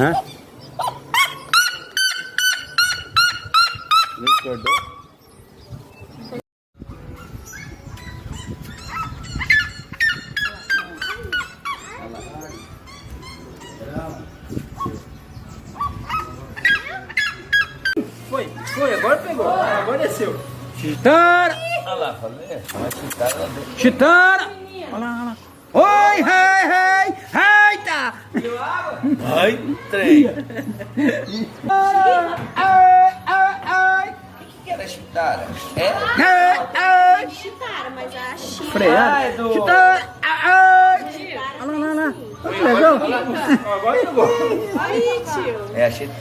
Hã? Não acordou? Foi, agora pegou. Agora é seu. Chitara! Olha lá, falei. Mas chitara lá dentro. Chitara! Olha lá, olha lá. Oi, rei, rei! Eita! Ai, trem. Ai! O que era chitara? É? Chitara, mas a chitara. Freada! Chitara! Ai! Olha lá, olha lá. Olha que legal. Agora pegou. Aí, tio. É a chitara.